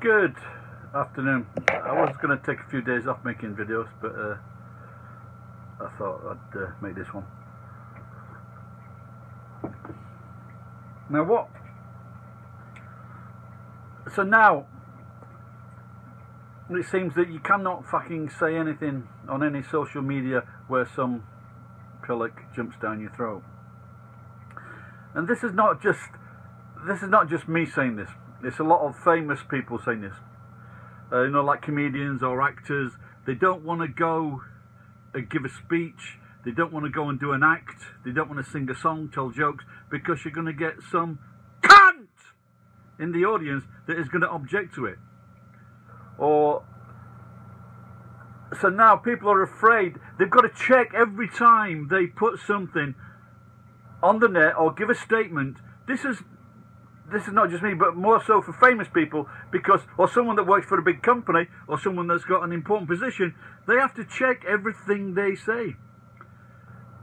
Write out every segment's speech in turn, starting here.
Good afternoon. I was going to take a few days off making videos, but I thought I'd make this one. Now what? So now it seems that you cannot fucking say anything on any social media where some pillock jumps down your throat. And this is not just me saying this. It's a lot of famous people saying this. You know, like comedians or actors. They don't want to go and give a speech. They don't want to go and do an act. They don't want to sing a song, tell jokes, because you're going to get some cunt in the audience that is going to object to it. Or so now people are afraid. They've got to check every time they put something on the net or give a statement. This is not just me, but more so for famous people, because, or someone that works for a big company, or someone that's got an important position, they have to check everything they say.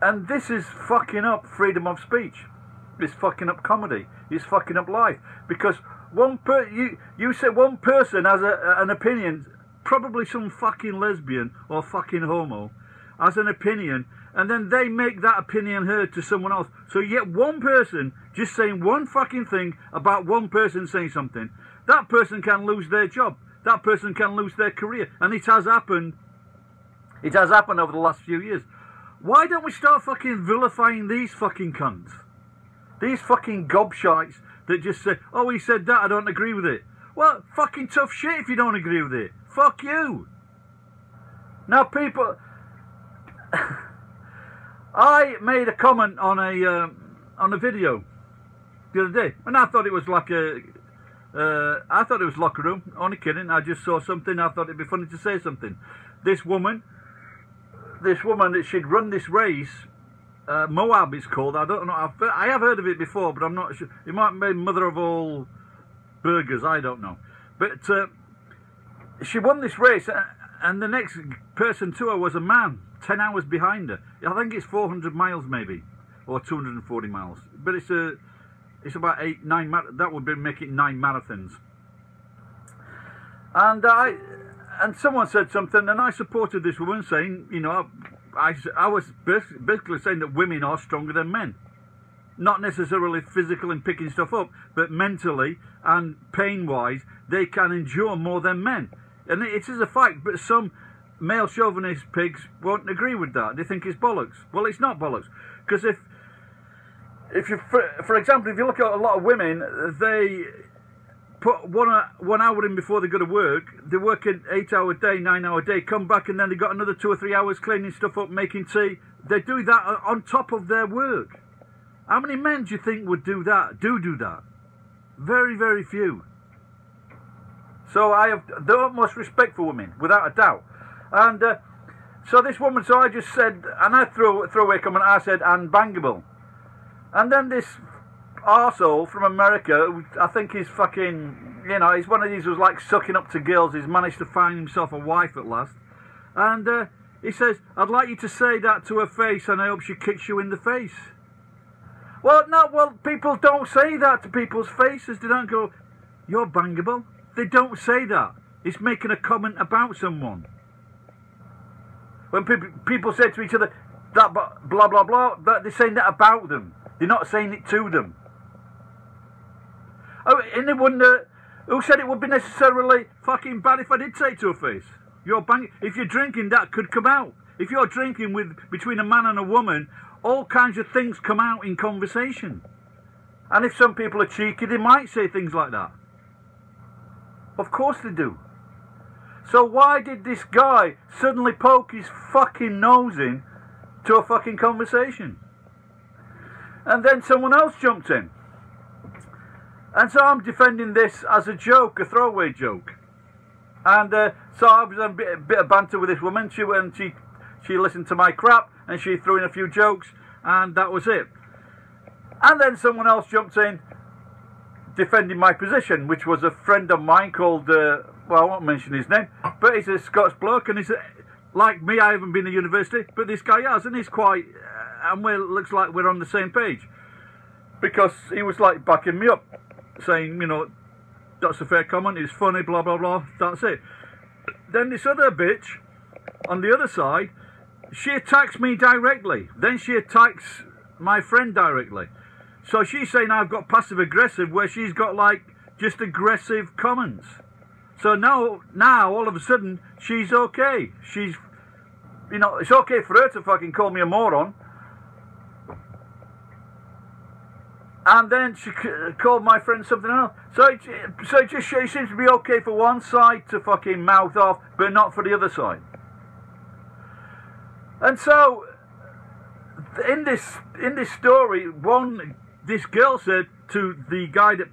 And this is fucking up freedom of speech. It's fucking up comedy. It's fucking up life. Because you say one person has an opinion, probably some fucking lesbian or fucking homo, has an opinion, and then they make that opinion heard to someone else. So you get one person just saying one fucking thing about one person saying something. That person can lose their job. That person can lose their career. And it has happened. It has happened over the last few years. Why don't we start fucking vilifying these fucking cunts? These fucking gobshites that just say, oh, he said that, I don't agree with it. Well, fucking tough shit if you don't agree with it. Fuck you. Now people... I made a comment on a video the other day, and I thought it was like I thought it was locker room. Only kidding. I just saw something. I thought it'd be funny to say something. This woman that she'd run this race, Moab it's called. I don't know. I have heard of it before, but I'm not sure. It might be mother of all burgers. I don't know. But she won this race, and the next person to her was a man. 10 hours behind her. I think it's 400 miles maybe, or 240 miles. But it's about 9. That would make it 9 marathons. And someone said something, and I supported this woman, saying, you know, I was basically saying that women are stronger than men, not necessarily physical and picking stuff up, but mentally and pain-wise, they can endure more than men, and it is a fact. But some male chauvinist pigs won't agree with that. They think it's bollocks. Well, it's not bollocks, because if you, for example, if you look at a lot of women, they put one hour in before they go to work. They work an 8-hour day, 9-hour day, come back, and then they got another 2 or 3 hours cleaning stuff up, making tea. They do that on top of their work. How many men do you think would do that? Do that? Very, very few. So I have the utmost respect for women, without a doubt. And so this woman, so I just said, and I threw away a comment, I said, unbangable. And then this arsehole from America, I think he's fucking, you know, he's one of these who's like sucking up to girls. He's managed to find himself a wife at last. And he says, I'd like you to say that to her face, and I hope she kicks you in the face. Well, no, well, people don't say that to people's faces. They don't go, you're bangable. They don't say that. It's making a comment about someone. When people say to each other, that blah, blah, blah, they're saying that about them. They're not saying it to them. Oh, and they wonder, who said it would be necessarily fucking bad if I did say it to her face? You're banging. If you're drinking, that could come out. If you're drinking between a man and a woman, all kinds of things come out in conversation. And if some people are cheeky, they might say things like that. Of course they do. So why did this guy suddenly poke his fucking nose in to a fucking conversation? And then someone else jumped in. And so I'm defending this as a joke, a throwaway joke. And so I was having a bit of banter with this woman. She listened to my crap, and she threw in a few jokes, and that was it. And then someone else jumped in defending my position, which was a friend of mine called... well, I won't mention his name, but he's a Scots bloke, and he's like me. I haven't been to university, but this guy has, and he's quite, and looks like we're on the same page, because he was like backing me up, saying, you know, that's a fair comment, it's funny, blah, blah, blah, that's it. Then this other bitch, on the other side, she attacks me directly. Then she attacks my friend directly. So she's saying I've got passive-aggressive, where she's got, like, just aggressive comments. So now, all of a sudden, she's okay. She's, you know, it's okay for her to fucking call me a moron. And then she called my friend something else. So it seems to be okay for one side to fucking mouth off, but not for the other side. And so, in this story, this girl said to the guy that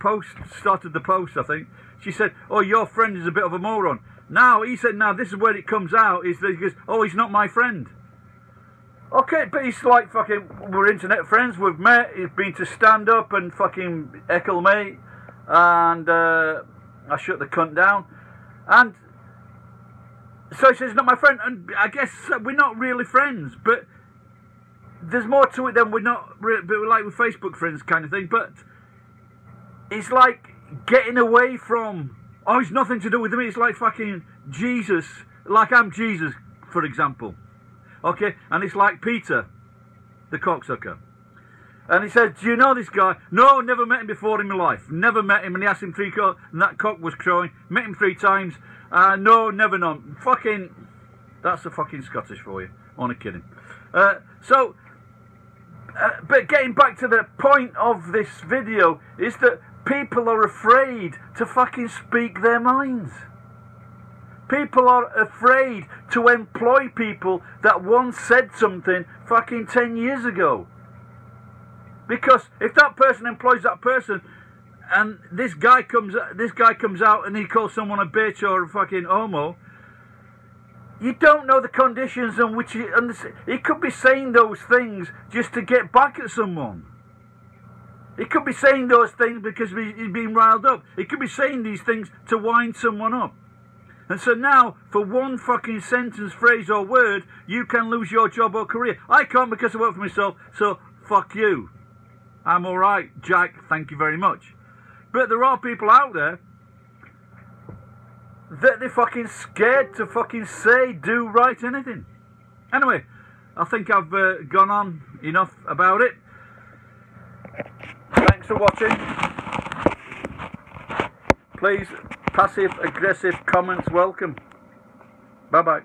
started the post, I think, she said, "Oh, your friend is a bit of a moron." Now, he said, now this is where it comes out, is that he goes, "Oh, he's not my friend." Okay, but he's like fucking, we're internet friends, we've met, he's been to stand up and fucking heckle me, and I shut the cunt down. And so he says, "Not my friend," and I guess we're not really friends, but there's more to it than we're not, but we're like with Facebook friends kind of thing. But it's like getting away from, oh, it's nothing to do with me. It's like fucking Jesus, like I'm Jesus, for example. Okay, and it's like Peter, the cocksucker. And he said, "Do you know this guy?" "No, never met him before in my life. Never met him." And he asked him 3 times, and that cock was crowing. "Met him 3 times. No, never known." Fucking, that's a fucking Scottish for you. Only kidding. But getting back to the point of this video is that people are afraid to fucking speak their minds. People are afraid to employ people that once said something fucking 10 years ago. Because if that person employs that person, and this guy comes out and he calls someone a bitch or a fucking homo, you don't know the conditions in which he could be saying those things just to get back at someone. He could be saying those things because he's been riled up. He could be saying these things to wind someone up. And so now, for one fucking sentence, phrase or word, you can lose your job or career. I can't because I work for myself, so fuck you. I'm alright, Jack, thank you very much. But there are people out there that they're fucking scared to fucking say, do, write anything. Anyway, I think I've gone on enough about it. Thanks for watching. Please, passive-aggressive comments welcome. Bye-bye.